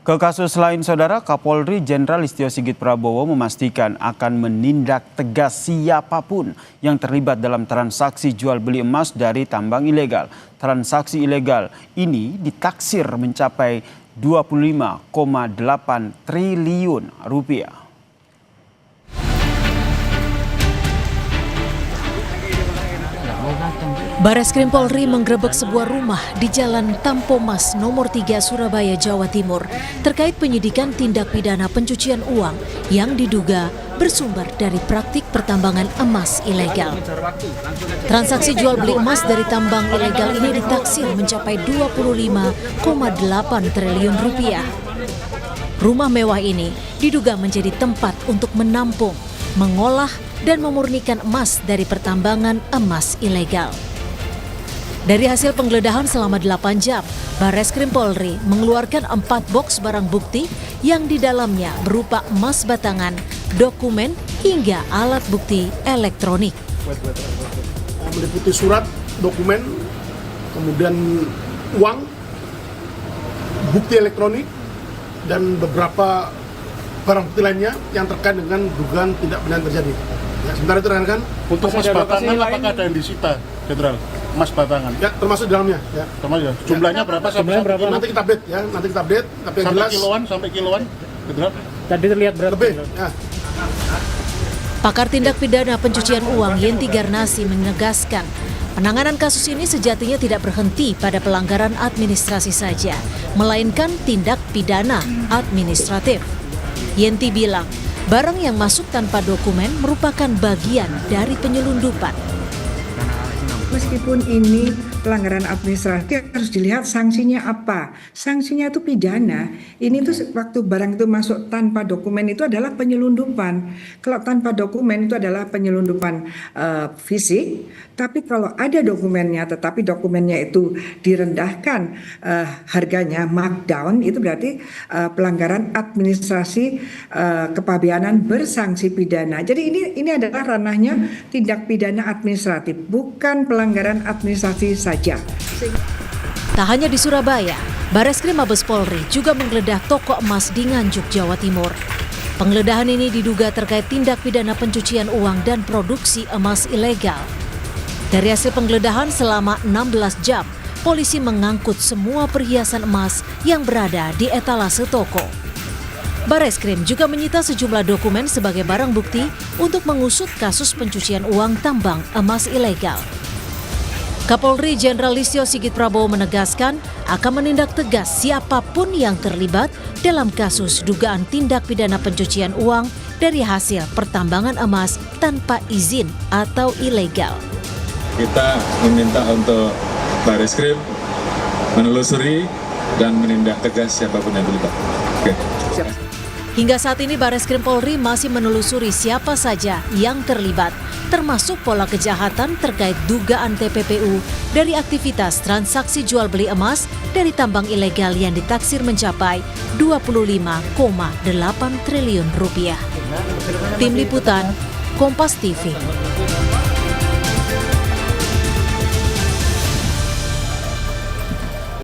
Ke kasus lain, Saudara, Kapolri Jenderal Listio Sigit Prabowo memastikan akan menindak tegas siapapun yang terlibat dalam transaksi jual beli emas dari tambang ilegal. Transaksi ilegal ini ditaksir mencapai 25,8 triliun rupiah. Bareskrim Polri menggerebek sebuah rumah di Jalan Tampomas nomor 3 Surabaya, Jawa Timur terkait penyidikan tindak pidana pencucian uang yang diduga bersumber dari praktik pertambangan emas ilegal. Transaksi jual beli emas dari tambang ilegal ini ditaksir mencapai 25,8 triliun rupiah. Rumah mewah ini diduga menjadi tempat untuk menampung, mengolah, dan memurnikan emas dari pertambangan emas ilegal. Dari hasil penggeledahan selama 8 jam, Bareskrim Polri mengeluarkan 4 boks barang bukti yang di dalamnya berupa emas batangan, dokumen, hingga alat bukti elektronik. Meliputi surat, dokumen, kemudian uang, bukti elektronik, dan beberapa barang bukti lainnya yang terkait dengan dugaan tindak pidana terjadi. Ya, sementara itu rekan-rekan, untuk emas batangan apakah ada yang disita, Jenderal? Emas batangan? Ya, termasuk di dalamnya. Ya. Termasuk. Jumlahnya berapa? Nanti kita update ya, nanti kita update. Tapi yang jelas sampai kiloan, Jenderal? Tadi terlihat berapa? Lebih. Ya. Pakar tindak pidana pencucian uang Yenti Garnasi menegaskan, penanganan kasus ini sejatinya tidak berhenti pada pelanggaran administrasi saja, melainkan tindak pidana administratif. Yenti bilang, barang yang masuk tanpa dokumen merupakan bagian dari penyelundupan. Meskipun ini pelanggaran administratif, harus dilihat sanksinya apa. Sanksinya itu pidana. Ini tuh waktu barang itu masuk tanpa dokumen itu adalah penyelundupan. Kalau tanpa dokumen itu adalah penyelundupan fisik. Tapi kalau ada dokumennya, tetapi dokumennya itu direndahkan harganya, markdown, itu berarti pelanggaran administrasi kepabeanan bersanksi pidana. Jadi ini adalah ranahnya tindak pidana administratif, bukan pelanggaran administrasi saja. Tak hanya di Surabaya, Bareskrim Mabes Polri juga menggeledah toko emas di Nganjuk, Jawa Timur. Penggeledahan ini diduga terkait tindak pidana pencucian uang dan produksi emas ilegal. Dari hasil penggeledahan selama 16 jam, polisi mengangkut semua perhiasan emas yang berada di etalase toko. Bareskrim juga menyita sejumlah dokumen sebagai barang bukti untuk mengusut kasus pencucian uang tambang emas ilegal. Kapolri Jenderal Listio Sigit Prabowo menegaskan akan menindak tegas siapapun yang terlibat dalam kasus dugaan tindak pidana pencucian uang dari hasil pertambangan emas tanpa izin atau ilegal. Kita meminta untuk Bareskrim menelusuri dan menindak tegas siapapun yang terlibat. Oke. Hingga saat ini Bareskrim Polri masih menelusuri siapa saja yang terlibat, termasuk pola kejahatan terkait dugaan TPPU dari aktivitas transaksi jual beli emas dari tambang ilegal yang ditaksir mencapai 25,8 triliun rupiah. Tim Liputan, Kompas TV.